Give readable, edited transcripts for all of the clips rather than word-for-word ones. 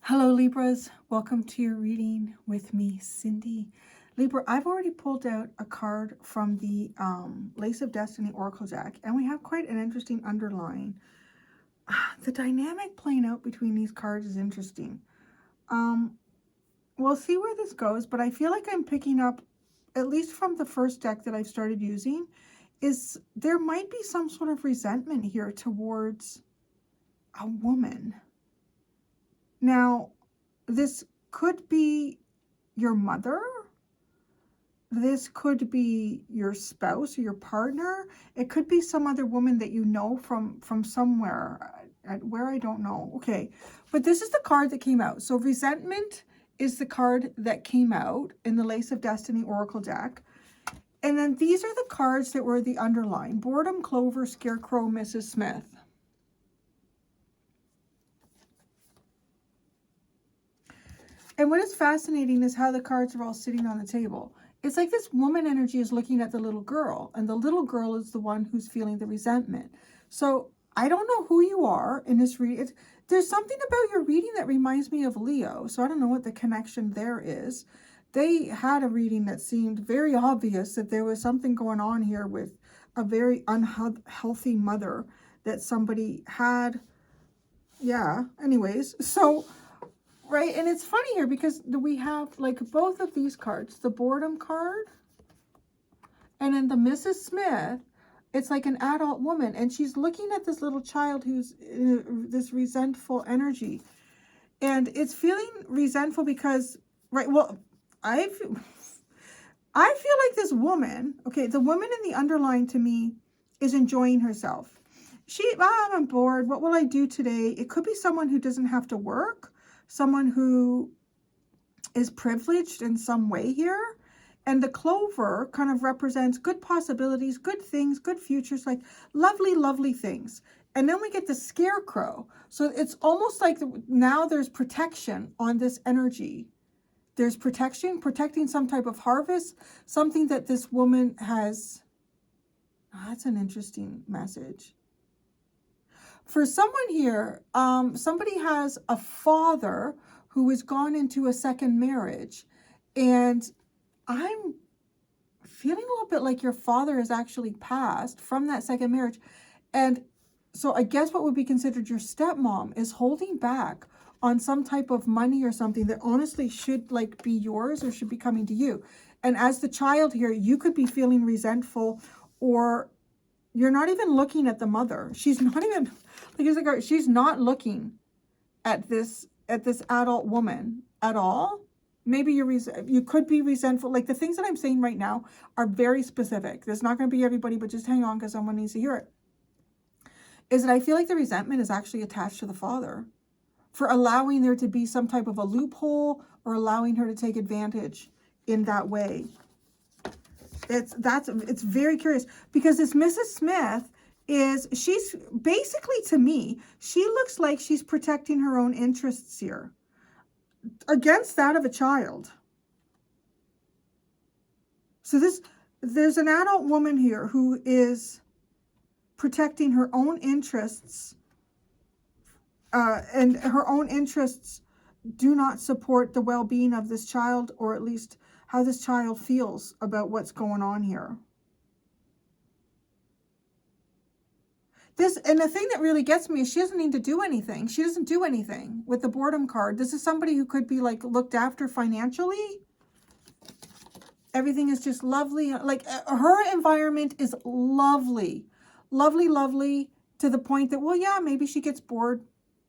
Hello Libras, welcome to your reading with me, Cindy. Libra, I've already pulled out a card from the Lace of Destiny Oracle deck, and we have quite an interesting underline. The dynamic playing out between these cards is interesting. We'll see where this goes, but I feel like I'm picking up, at least from the first deck that I've started using, is there might be some sort of resentment here towards a woman. Now, this could be your mother. This could be your spouse or your partner. It could be some other woman that you know from somewhere, where I don't know. Okay, but this is the card that came out. So resentment is the card that came out in the Lace of Destiny Oracle deck. And then these are the cards that were the underline. Boredom, Clover, Scarecrow, Mrs. Smith. And what is fascinating is how the cards are all sitting on the table. It's like this woman energy is looking at the little girl, and the little girl is the one who's feeling the resentment. So I don't know who you are in this reading. There's something about your reading that reminds me of Leo, so I don't know what the connection there is. They had a reading that seemed very obvious that there was something going on here with a very unhealthy mother that somebody had. Yeah, anyways, so... Right, and it's funny here because we have like both of these cards, the boredom card and then the Mrs. Smith. It's like an adult woman, and she's looking at this little child who's this resentful energy, and it's feeling resentful because, right, well, I feel like this woman, okay, the woman in the underline to me is enjoying herself. I'm bored. What will I do today? It could be someone who doesn't have to work. Someone who is privileged in some way here. And the clover kind of represents good possibilities, good things, good futures, like lovely, lovely things. And then we get the scarecrow. So it's almost like now there's protection on this energy. There's protection, protecting some type of harvest, something that this woman has. Oh, that's an interesting message. For someone here, somebody has a father who has gone into a second marriage, and I'm feeling a little bit like your father has actually passed from that second marriage. And so I guess what would be considered your stepmom is holding back on some type of money or something that honestly should like be yours or should be coming to you. And as the child here, you could be feeling resentful, or you're not even looking at the mother. She's not even, like, she's not looking at this adult woman at all. Maybe you could be resentful. Like, the things that I'm saying right now are very specific. There's not going to be everybody, but just hang on because someone needs to hear it. Is that I feel like the resentment is actually attached to the father for allowing there to be some type of a loophole or allowing her to take advantage in that way. It's very curious because this Mrs. Smith she's basically, to me, she looks like she's protecting her own interests here against that of a child. So there's an adult woman here who is protecting her own interests, and her own interests do not support the well-being of this child, or at least how this child feels about what's going on here. And the thing that really gets me is she doesn't need to do anything. She doesn't do anything with the boredom card. This is somebody who could be like looked after financially. Everything is just lovely. Like, her environment is lovely, lovely, lovely, to the point that, well, yeah, maybe she gets bored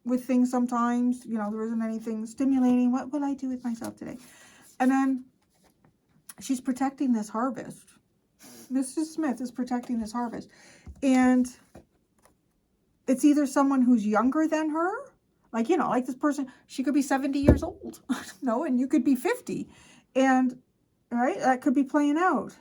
with things sometimes. You know, there isn't anything stimulating. What will I do with myself today? And then she's protecting this harvest. Mrs. Smith is protecting this harvest. And it's either someone who's younger than her, like, you know, like this person, she could be 70 years old, no, and you could be 50. And, right, that could be playing out.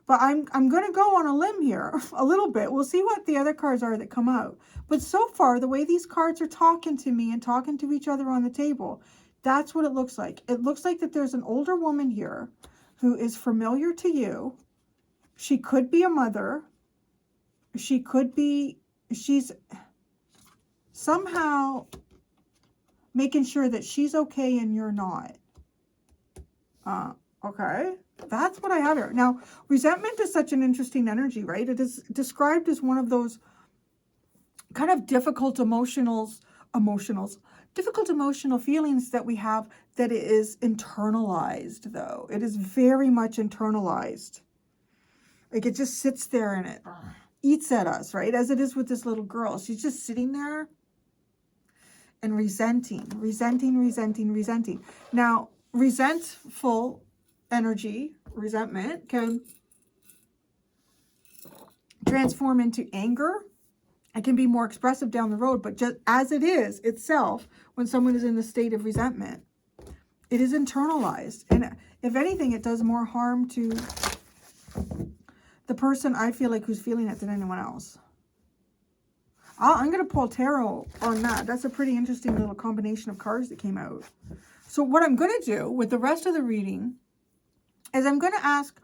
But I'm going to go on a limb here a little bit. We'll see what the other cards are that come out. But so far, the way these cards are talking to me and talking to each other on the table, that's what it looks like. It looks like that there's an older woman here who is familiar to you. She could be a mother. She could be, she's somehow making sure that she's okay and you're not. Okay, that's what I have here. Now, resentment is such an interesting energy, right? It is described as one of those kind of difficult emotional feelings that we have, that it is internalized, though. It is very much internalized. Like, it just sits there and it eats at us, right? As it is with this little girl. She's just sitting there and resenting. Now, resentful energy, resentment, can transform into anger. It can be more expressive down the road, but just as it is itself, when someone is in the state of resentment, it is internalized. And if anything, it does more harm to the person, I feel like, who's feeling it than anyone else. I'm going to pull tarot on that. That's a pretty interesting little combination of cards that came out. So what I'm going to do with the rest of the reading is I'm going to ask,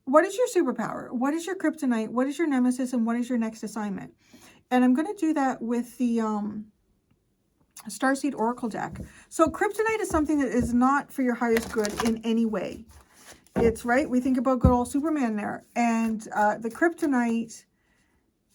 what is your superpower? What is your kryptonite? What is your nemesis? And what is your next assignment? And I'm going to do that with the Starseed Oracle deck. So kryptonite is something that is not for your highest good in any way. It's right. We think about good old Superman there. And the kryptonite,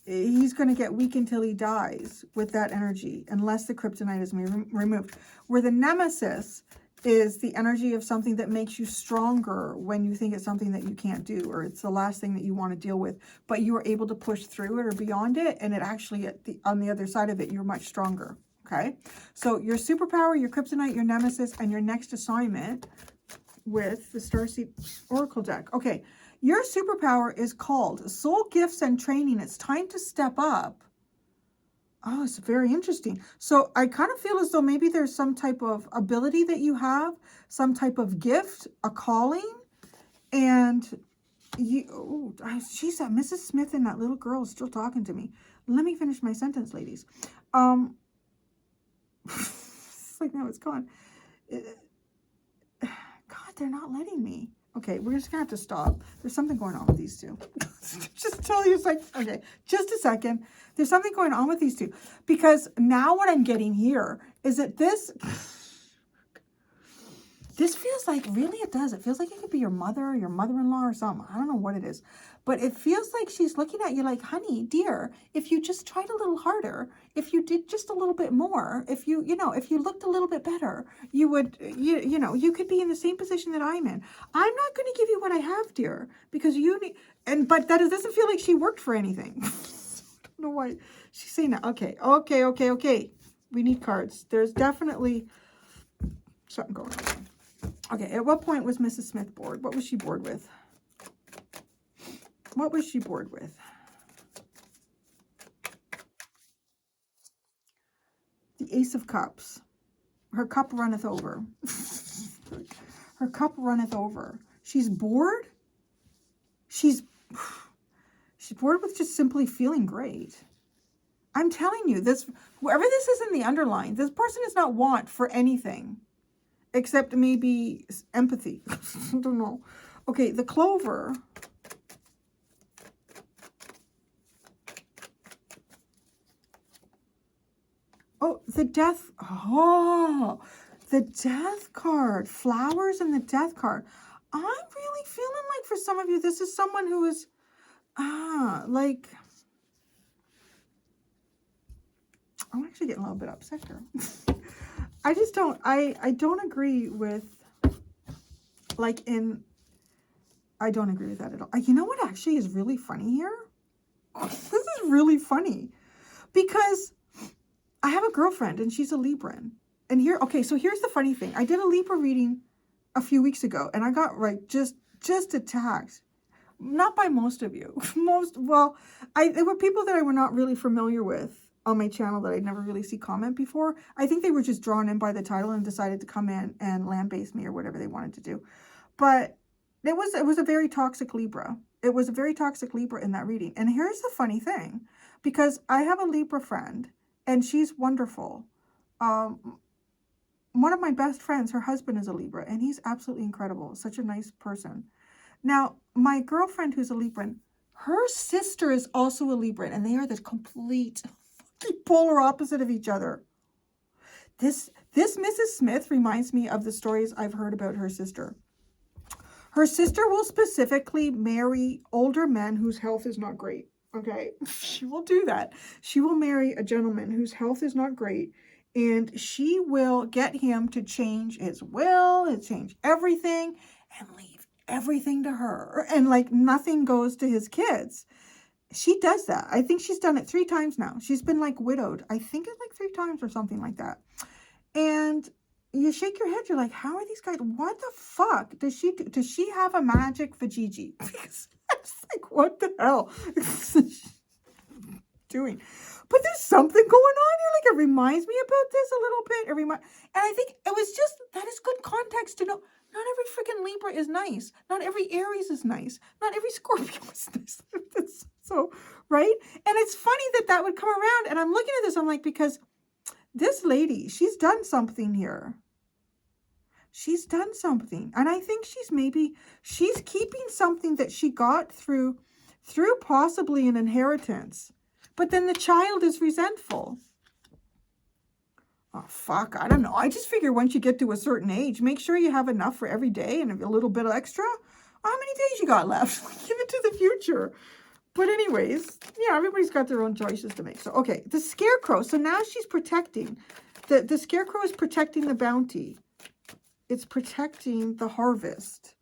he's going to get weak until he dies with that energy, unless the kryptonite is removed. Where the nemesis is the energy of something that makes you stronger when you think it's something that you can't do, or it's the last thing that you want to deal with, but you are able to push through it or beyond it, and it actually, on the other side of it, you're much stronger. Okay, so your superpower, your kryptonite, your nemesis, and your next assignment with the Starseed Oracle deck. Okay, your superpower is called Soul Gifts and Training. It's time to step up. Oh, it's very interesting. So I kind of feel as though maybe there's some type of ability that you have, some type of gift, a calling, and you, oh, geez, that Mrs. Smith and that little girl is still talking to me. Let me finish my sentence, ladies. It's like, no, it's gone. God, they're not letting me. Okay, we're just gonna have to stop. There's something going on with these two. Just tell you, it's like, okay, just a second. There's something going on with these two. Because now what I'm getting here is that this feels like, really it does. It feels like it could be your mother or your mother-in-law or something. I don't know what it is. But it feels like she's looking at you like, honey, dear, if you just tried a little harder, if you did just a little bit more, if you looked a little bit better, you would, you could be in the same position that I'm in. I'm not going to give you what I have, dear, because you need, but that doesn't feel like she worked for anything. I don't know why she's saying that. Okay. We need cards. There's definitely something going on. Okay, at what point was Mrs. Smith bored? What was she bored with? What was she bored with? The Ace of Cups. Her cup runneth over. Her cup runneth over. She's bored. She's bored with just simply feeling great. I'm telling you, whoever this is in the underline, this person does not want for anything except maybe empathy. I don't know. Okay, the Clover. Oh, the Death. Oh, the Death card. Flowers and the Death card. I'm really feeling like for some of you, this is someone who is, like, I'm actually getting a little bit upset here. I just don't, I don't agree with, like, I don't agree with that at all. You know what actually is really funny here? This is really funny because I have a girlfriend and she's a Libran. And here, okay, so here's the funny thing. I did a Libra reading a few weeks ago and I got, like, just attacked. Not by most of you. There were people that I were not really familiar with on my channel that I'd never really see comment before. I think they were just drawn in by the title and decided to come in and lambaste me or whatever they wanted to do. But it was a very toxic Libra. It was a very toxic Libra in that reading. And here's the funny thing, because I have a Libra friend and she's wonderful. One of my best friends, her husband is a Libra and he's absolutely incredible. Such a nice person. Now, my girlfriend who's a Libran, her sister is also a Libran and they are the complete polar opposite of each other. This Mrs. Smith reminds me of the stories I've heard about her sister. Her sister will specifically marry older men whose health is not great. Okay, she will do that. She will marry a gentleman whose health is not great, and she will get him to change his will, and change everything, and leave everything to her. And like nothing goes to his kids. She does that. I think she's done it 3 times now. She's been like widowed. I think it's like 3 times or something like that. And you shake your head. You're like, how are these guys? What the fuck does she do? Does she have a magic vajiji? Because it's like, what the hell is she doing? But there's something going on here. Like, it reminds me about this a little bit. And I think it was just, that is good context to know. Not every freaking Libra is nice. Not every Aries is nice. Not every Scorpio is nice. So, right? And it's funny that would come around. And I'm looking at this, I'm like, because this lady, she's done something here. She's done something. And I think she's keeping something that she got through possibly an inheritance. But then the child is resentful. Oh, fuck, I don't know. I just figure once you get to a certain age, make sure you have enough for every day and a little bit extra. How many days you got left? Give it to the future. But anyways, yeah, everybody's got their own choices to make. So, okay, the scarecrow. So now she's protecting. The scarecrow is protecting the bounty. It's protecting the harvest.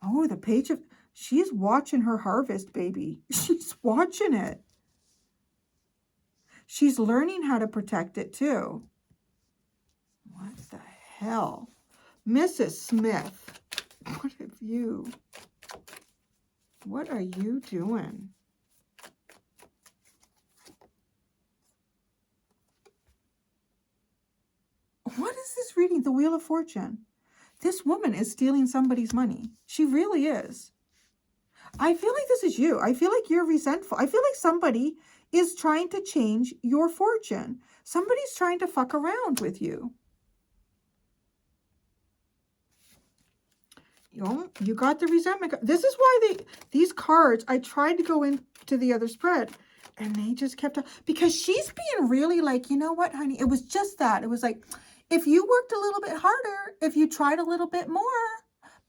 Oh, the page of... She's watching her harvest, baby. She's watching it. She's learning how to protect it, too. What the hell? Mrs. Smith, what are you doing? What is this reading? The Wheel of Fortune. This woman is stealing somebody's money. She really is. I feel like this is you. I feel like you're resentful. I feel like somebody is trying to change your fortune. Somebody's trying to fuck around with you. You got the resentment. This is why these cards, I tried to go into the other spread and they just kept on, because she's being really like, you know what, honey, it was just that. It was like, if you worked a little bit harder, if you tried a little bit more,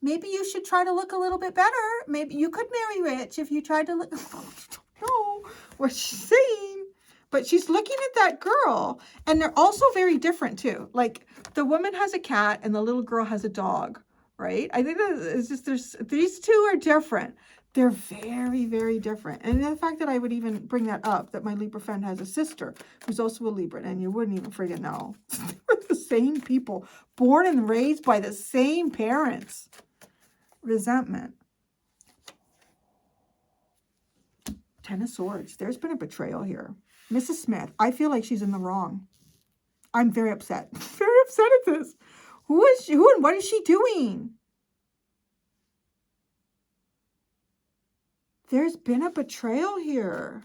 maybe you should try to look a little bit better. Maybe you could marry rich if you tried to look. I don't know what she's saying, but she's looking at that girl, and they're also very different too. Like the woman has a cat and the little girl has a dog, right? I think that it's just these two are different. They're very, very different. And the fact that I would even bring that up, that my Libra friend has a sister who's also a Libra, and you wouldn't even friggin' know. We're the same people, born and raised by the same parents. Resentment. 10 of Swords. There's been a betrayal here. Mrs. Smith, I feel like she's in the wrong. I'm very upset. Very upset at this. Who is she? Who and what is she doing? There's been a betrayal here.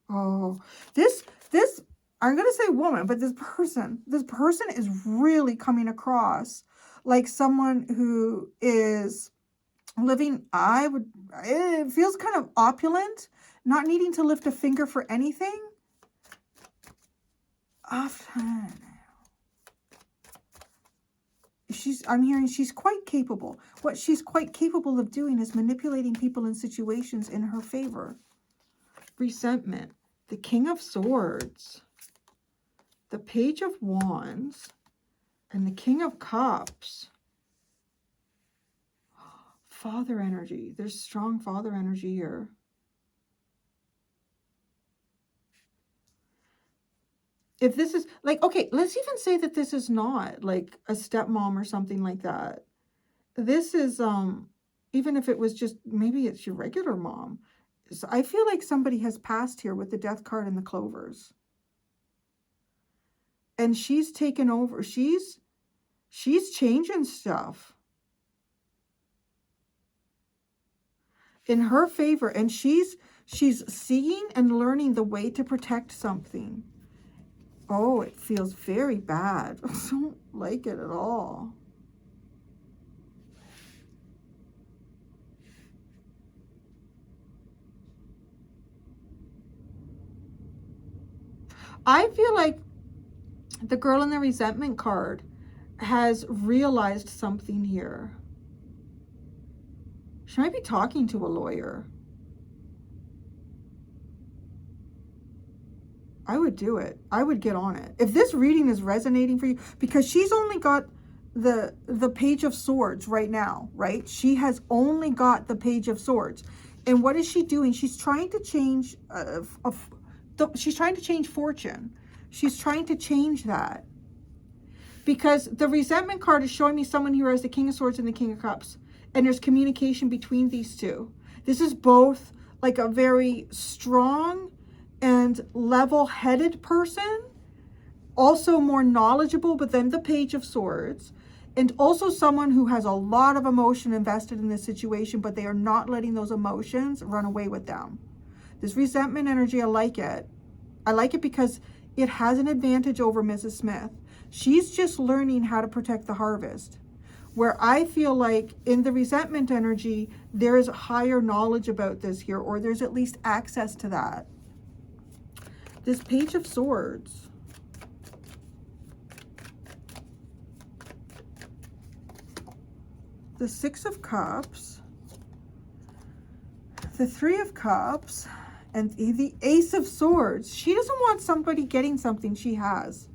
Oh, this, I'm going to say woman, but this person is really coming across like someone who is living, it feels kind of opulent, not needing to lift a finger for anything. Often. I'm hearing she's quite capable. What she's quite capable of doing is manipulating people and situations in her favor. Resentment. The King of Swords. The Page of Wands. And the King of Cups. Father energy. There's strong father energy here. If this is like, okay, let's even say that this is not like a stepmom or something like that. This is, even if it was just, maybe it's your regular mom. So I feel like somebody has passed here with the Death card and the Clovers. And she's taken over. She's changing stuff in her favor. And she's seeing and learning the way to protect something. Oh, it feels very bad. I don't like it at all. I feel like the girl in the resentment card has realized something here. She might be talking to a lawyer. I would do it. I would get on it. If this reading is resonating for you, because she's only got the Page of Swords right now, right? She has only got the Page of Swords. And what is she doing? She's trying to change, she's trying to change fortune. She's trying to change that. Because the resentment card is showing me someone who has the King of Swords and the King of Cups. And there's communication between these two. This is both like a very strong and level-headed person, also more knowledgeable, but then the Page of Swords, and also someone who has a lot of emotion invested in this situation, but they are not letting those emotions run away with them. This resentment energy, I like it. I like it because it has an advantage over Mrs. Smith. She's just learning how to protect the harvest. Where I feel like in the resentment energy, there is higher knowledge about this here, or there's at least access to that. This Page of Swords. The Six of Cups. The Three of Cups. And the Ace of Swords. She doesn't want somebody getting something she has.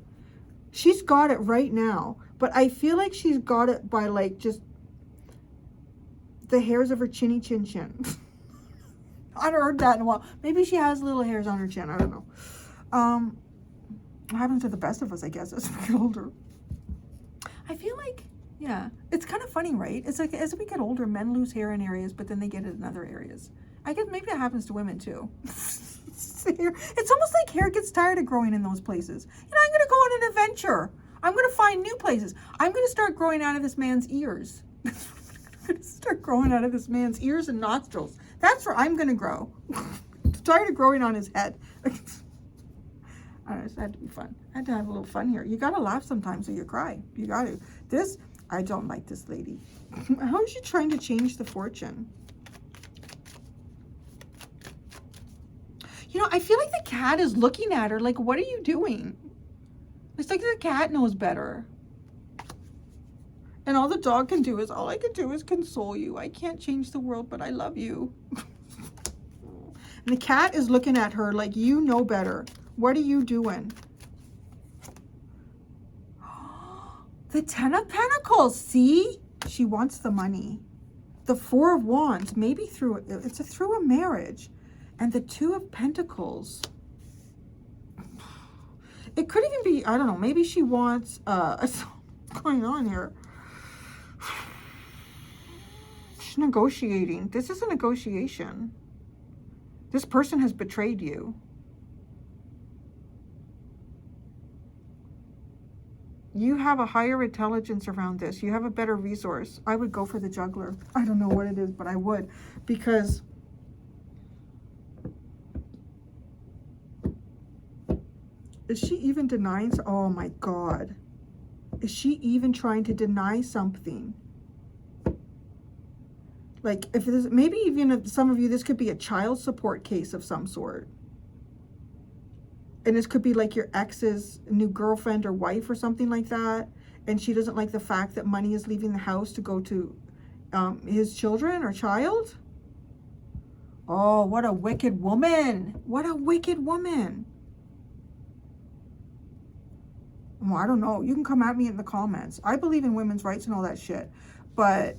She's got it right now. But I feel like she's got it by like just the hairs of her chinny chin chin. I haven't heard that in a while. Maybe she has little hairs on her chin. I don't know. It happens to the best of us, I guess, as we get older. I feel like, yeah, it's kind of funny, right? It's like as we get older, men lose hair in areas, but then they get it in other areas. I guess maybe that happens to women too. It's almost like hair gets tired of growing in those places. You know, I'm going to go on an adventure. I'm going to find new places. I'm going to start growing out of this man's ears. I'm going to start growing out of this man's ears and nostrils. That's where I'm going to grow. I'm tired of growing on his head. I don't know, it had to be fun. I had to have a little fun here. You got to laugh sometimes or you cry. You got to. This, I don't like this lady. How is she trying to change the fortune? You know, I feel like the cat is looking at her like, what are you doing? It's like the cat knows better. And all the dog can do is, all I can do is console you. I can't change the world, but I love you. And the cat is looking at her like, you know better. What are you doing? The Ten of Pentacles, see? She wants the money. The Four of Wands, maybe through, through a marriage. And the Two of Pentacles. It could even be, I don't know, maybe she wants, what's going on here? She's negotiating. This is a negotiation. This person has betrayed you. You have a higher intelligence around this. You have a better resource. I would go for the Juggler. I don't know what it is, but I would. Because is she even denying? Oh my God. Is she even trying to deny something? Like, if there's, maybe even if some of you, this could be a child support case of some sort. And this could be like your ex's new girlfriend or wife or something like that. And she doesn't like the fact that money is leaving the house to go to his children or child. Oh, what a wicked woman. What a wicked woman. Well, I don't know. You can come at me in the comments. I believe in women's rights and all that shit. But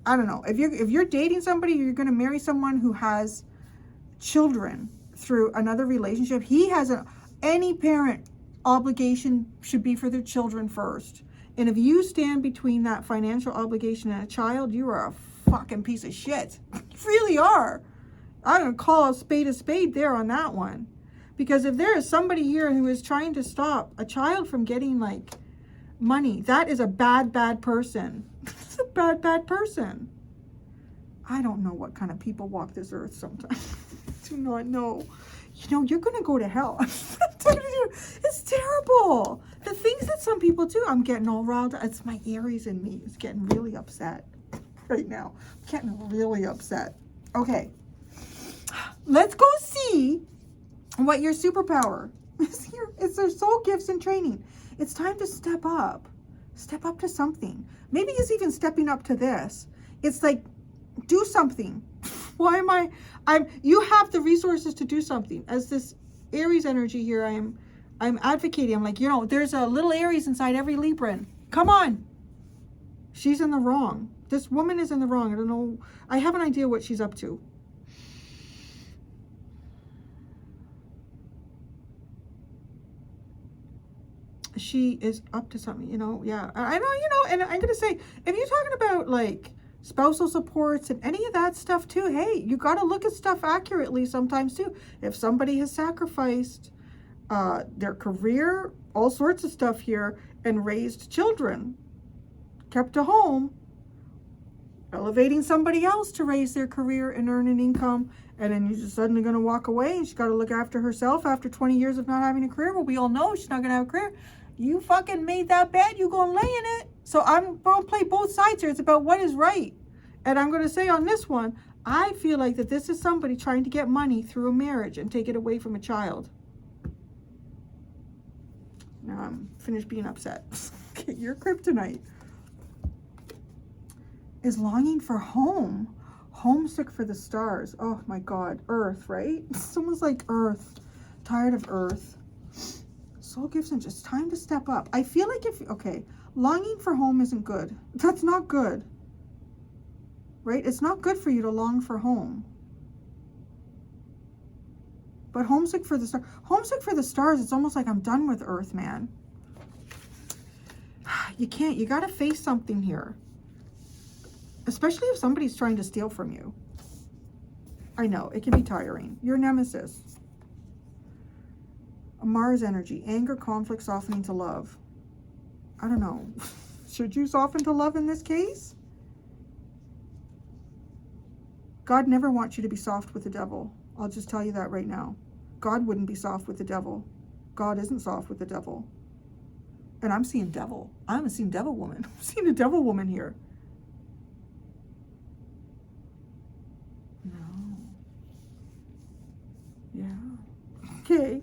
I don't know. If you're dating somebody, you're going to marry someone who has children through another relationship. He has any parent obligation should be for their children first. And if you stand between that financial obligation and a child, you are a fucking piece of shit. You really are. I'm going to call a spade there on that one. Because if there is somebody here who is trying to stop a child from getting like money, that is a bad person. It's a bad person. I don't know what kind of people walk this earth sometimes. I do not know. You know, you're going to go to hell. It's terrible. The things that some people do, I'm getting all riled up. It's my Aries in me. It's getting really upset right now. I'm getting really upset. Okay. Let's go see what your superpower It's their soul gifts and training. It's time to step up. Step up to something. Maybe it's even stepping up to this. It's like, do something. Why am you have the resources to do something. As this Aries energy here, I'm advocating. I'm like, there's a little Aries inside every Libran. Come on. She's in the wrong. This woman is in the wrong. I don't know. I have an idea what she's up to. She is up to something, yeah. I know, and I'm going to say, if you're talking about like spousal supports and any of that stuff too, hey, you got to look at stuff accurately sometimes too. If somebody has sacrificed their career, all sorts of stuff here, and raised children, kept a home, elevating somebody else to raise their career and earn an income, and then you're just suddenly going to walk away and she's got to look after herself after 20 years of not having a career. Well, we all know she's not going to have a career. You fucking made that bed, you gonna lay in it. So I'm gonna play both sides here. It's about what is right. And I'm gonna say on this one, I feel like that this is somebody trying to get money through a marriage and take it away from a child. Now I'm finished being upset. Your kryptonite is longing for home. Homesick for the stars. Oh my God. Earth, right? It's almost like Earth. Tired of Earth. Soul gifts and just time to step up. I feel like longing for home isn't good. That's not good. Right? It's not good for you to long for home. But homesick for the stars, it's almost like I'm done with Earth, man. You got to face something here. Especially if somebody's trying to steal from you. I know, it can be tiring. Your nemesis. Mars energy, anger, conflict, softening to love. I don't know. Should you soften to love in this case? God never wants you to be soft with the devil. I'll just tell you that right now. God wouldn't be soft with the devil. God isn't soft with the devil. And I'm seeing devil. I'm seeing devil woman. I'm seeing a devil woman here. No. Yeah. Okay.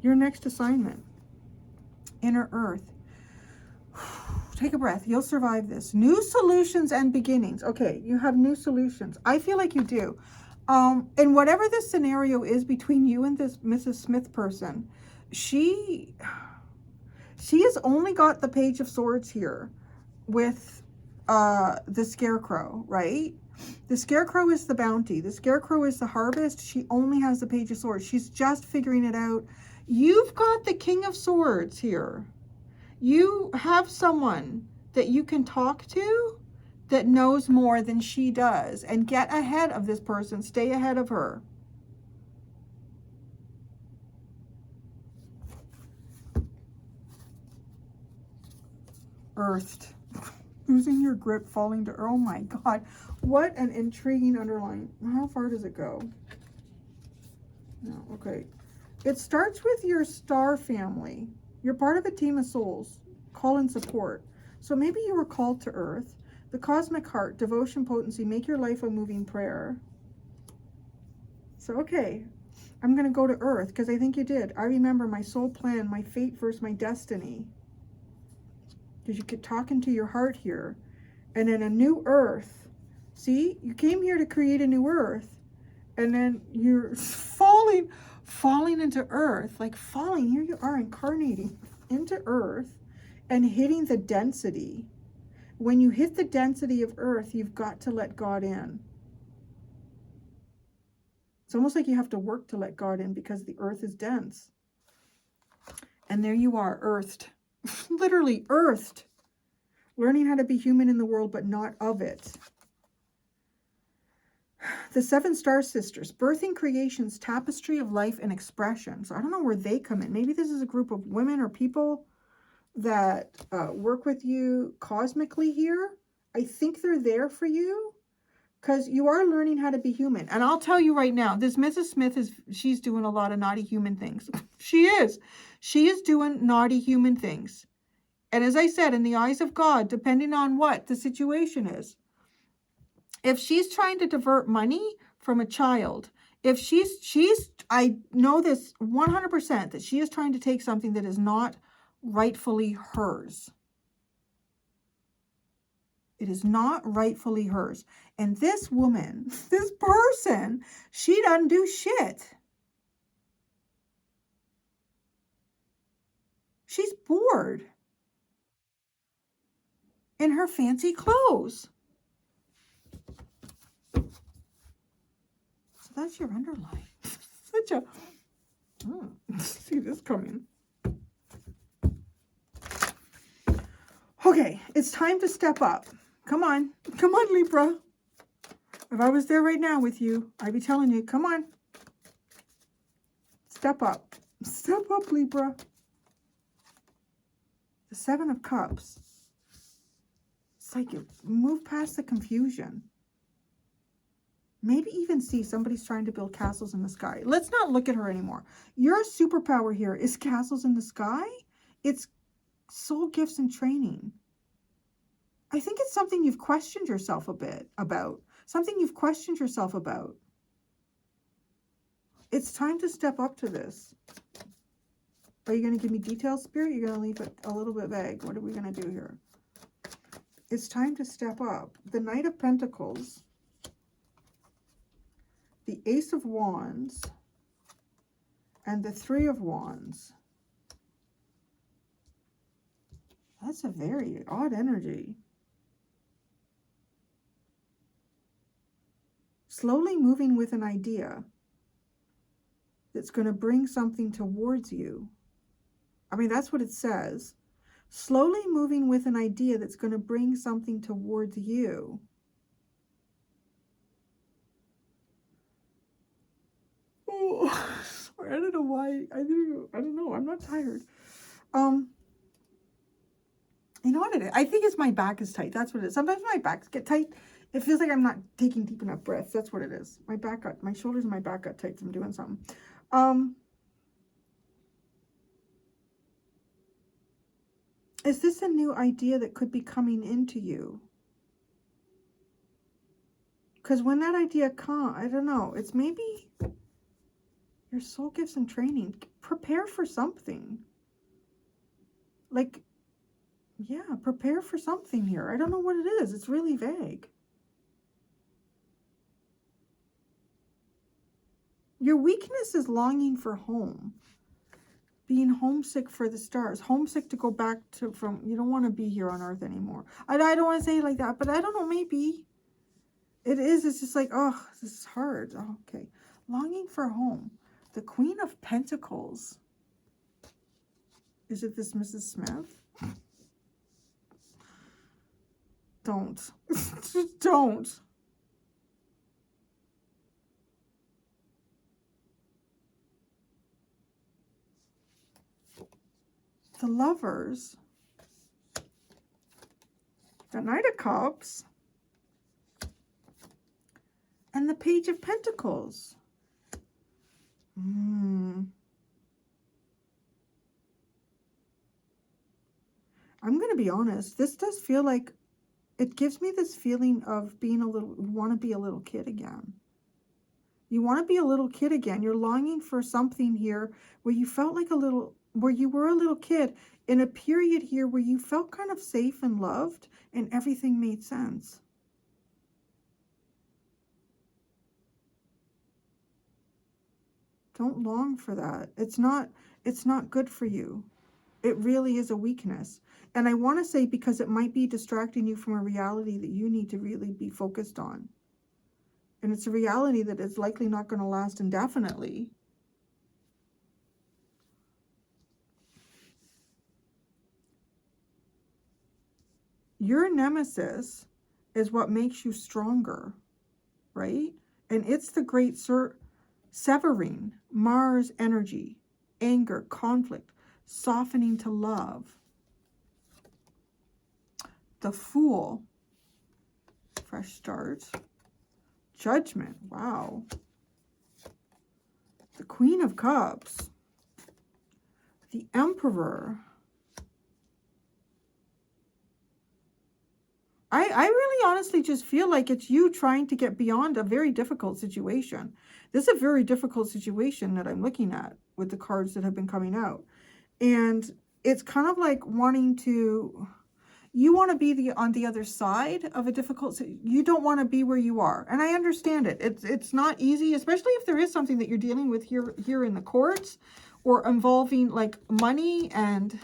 Your next assignment. Inner Earth. Take a breath. You'll survive this. New solutions and beginnings. Okay, you have new solutions. I feel like you do. And whatever this scenario is between you and this Mrs. Smith person, she has only got the Page of Swords here with the Scarecrow, right? The Scarecrow is the bounty. The Scarecrow is the harvest. She only has the Page of Swords. She's just figuring it out. You've got the King of Swords here. You have someone that you can talk to that knows more than she does, and get ahead of this person. Stay ahead of her. Earthed. Losing your grip, falling to, oh my God. What an intriguing underline. How far does it go? No, okay. It starts with your star family. You're part of a team of souls. Call and support. So maybe you were called to Earth. The cosmic heart, devotion, potency, make your life a moving prayer. So, okay, I'm going to go to Earth because I think you did. I remember my soul plan, my fate versus my destiny. Because you get talking to your heart here. And then a new Earth. See, you came here to create a new Earth. And then you're falling into Earth. Like falling, here you are incarnating into Earth and hitting the density. When you hit the density of Earth, you've got to let God in. It's almost like you have to work to let God in because the Earth is dense. And there you are, earthed. Literally earthed. Learning how to be human in the world, but not of it. The 7 Star Sisters, birthing creations, tapestry of life and expression. So I don't know where they come in. Maybe this is a group of women or people that work with you cosmically here. I think they're there for you because you are learning how to be human. And I'll tell you right now, this Mrs. Smith she's doing a lot of naughty human things. She is doing naughty human things. And as I said, in the eyes of God, depending on what the situation is, if she's trying to divert money from a child, If I know this 100% that she is trying to take something that is not rightfully hers. It is not rightfully hers. And this woman, this person, she doesn't do shit. She's bored in her fancy clothes. So that's your underline. Such a... see this coming. Okay, it's time to step up. Come on. Come on, Libra. If I was there right now with you, I'd be telling you, come on. Step up. Step up, Libra. The Seven of Cups. It's like you move past the confusion. Maybe even see somebody's trying to build castles in the sky. Let's not look at her anymore. Your superpower here is castles in the sky. It's soul gifts and training. I think it's something you've questioned yourself a bit about. Something you've questioned yourself about. It's time to step up to this. Are you going to give me details, Spirit? You're going to leave it a little bit vague. What are we going to do here? It's time to step up. The Knight of Pentacles. The Ace of Wands. And the Three of Wands. That's a very odd energy. Slowly moving with an idea that's going to bring something towards you. I mean, that's what it says. Slowly moving with an idea that's going to bring something towards you. Oh, sorry, I don't know why. I don't know. I'm not tired. You know what it is? I think it's my back is tight. That's what it is. Sometimes my backs get tight. It feels like I'm not taking deep enough breaths. That's what it is. My shoulders and my back got tight from doing something. Is this a new idea that could be coming into you? Because when that idea comes, I don't know. It's maybe your soul gives some training. Prepare for something. Like, yeah, prepare for something here. I don't know what it is. It's really vague. Your weakness is longing for home. Being homesick for the stars. Homesick to go back to you don't want to be here on earth anymore. I don't want to say it like that, but I don't know, maybe. It is. It's just like, oh, this is hard. Oh, okay. Longing for home. The Queen of Pentacles. Is it this Mrs. Smith? Don't. Don't. The Lovers. The Knight of Cups. And the Page of Pentacles. I'm going to be honest. This does feel like, it gives me this feeling of being want to be a little kid again. You want to be a little kid again. You're longing for something here where you felt like where you were a little kid in a period here where you felt kind of safe and loved and everything made sense. Don't long for that. It's not good for you. It really is a weakness. And I want to say because it might be distracting you from a reality that you need to really be focused on. And it's a reality that is likely not going to last indefinitely. Your nemesis is what makes you stronger, right? And it's the great severing, Mars energy, anger, conflict, softening to love. The Fool, fresh start. Judgment, wow. The Queen of Cups. The Emperor. I really honestly just feel like it's you trying to get beyond a very difficult situation. This is a very difficult situation that I'm looking at with the cards that have been coming out. And it's kind of like wanting to, you want to be on the other side of a difficult, you don't want to be where you are. And I understand it. It's not easy, especially if there is something that you're dealing with here in the courts, or involving like money, and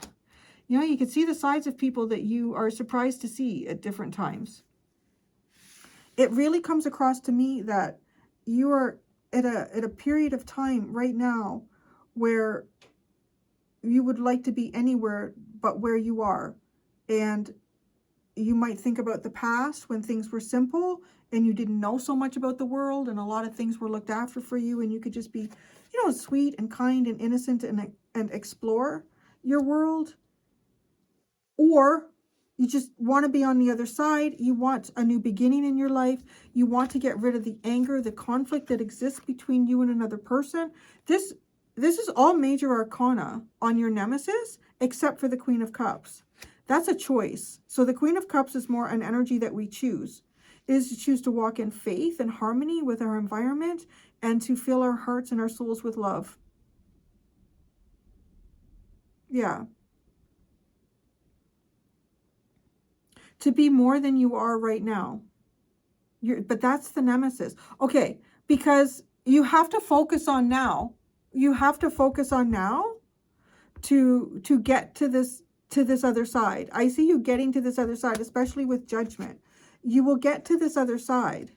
you know, you can see the sides of people that you are surprised to see at different times. It really comes across to me that you are at a period of time right now where you would like to be anywhere but where you are. And you might think about the past when things were simple and you didn't know so much about the world, and a lot of things were looked after for you, and you could just be, you know, sweet and kind and innocent and explore your world. Or you just want to be on the other side. You want a new beginning in your life. You want to get rid of the anger, the conflict that exists between you and another person. This is all major arcana on your nemesis, except for the Queen of Cups. That's a choice. So the Queen of Cups is more an energy that we choose. It is to choose to walk in faith and harmony with our environment, and to fill our hearts and our souls with love. Yeah. To be more than you are right now. But that's the nemesis. Okay, because you have to focus on now. You have to focus on now to get to this other side. I see you getting to this other side, especially with Judgment. You will get to this other side.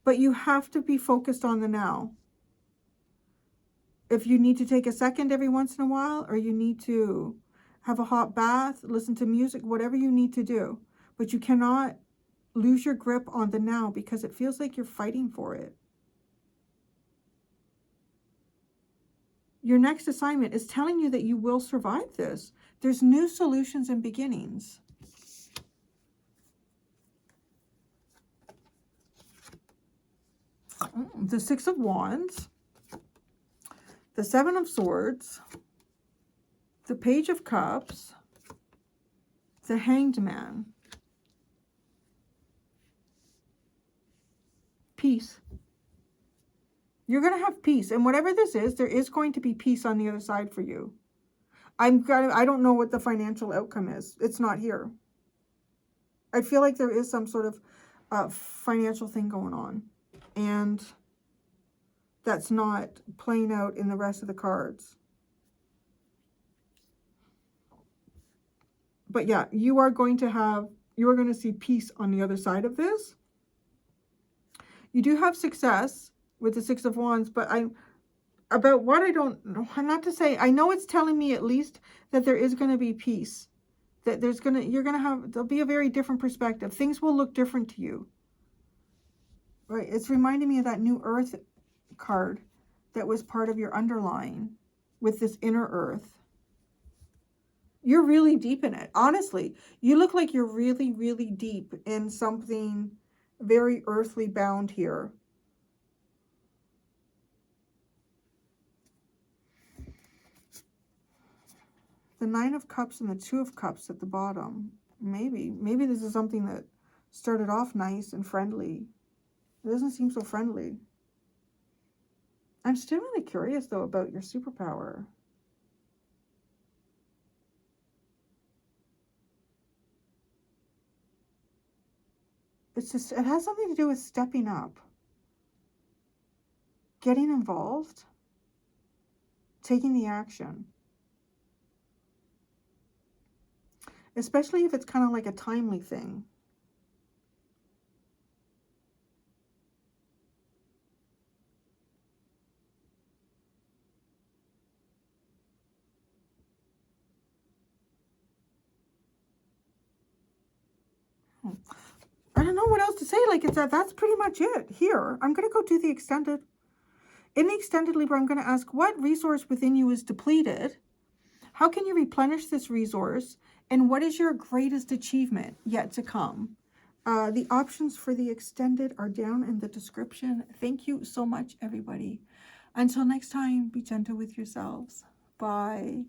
But you have to be focused on the now. If you need to take a second every once in a while, or you need to have a hot bath, listen to music, whatever you need to do. But you cannot lose your grip on the now, because it feels like you're fighting for it. Your next assignment is telling you that you will survive this. There's new solutions and beginnings. The Six of Wands, the Seven of Swords, the Page of Cups, the Hanged Man. Peace. You're going to have peace. And whatever this is, there is going to be peace on the other side for you. I don't know what the financial outcome is. It's not here. I feel like there is some sort of financial thing going on. And that's not playing out in the rest of the cards. But yeah, you are going to see peace on the other side of this. You do have success with the Six of Wands, but about what I don't know, not to say, I know it's telling me at least that there is going to be peace. That there'll be a very different perspective. Things will look different to you. Right? It's reminding me of that New Earth card that was part of your underlying with this inner earth. You're really deep in it. Honestly, you look like you're really, really deep in something very earthly bound here. The Nine of Cups and the Two of Cups at the bottom. Maybe this is something that started off nice and friendly. It doesn't seem so friendly. I'm still really curious, though, about your superpower. It's just, it has something to do with stepping up, getting involved, taking the action. Especially if it's kind of like a timely thing. I don't know what else to say. Like, that's pretty much it here. I'm going to go do the extended. In the extended Libra, I'm going to ask, what resource within you is depleted? How can you replenish this resource? And what is your greatest achievement yet to come? The options for the extended are down in the description. Thank you so much, everybody. Until next time, be gentle with yourselves. Bye.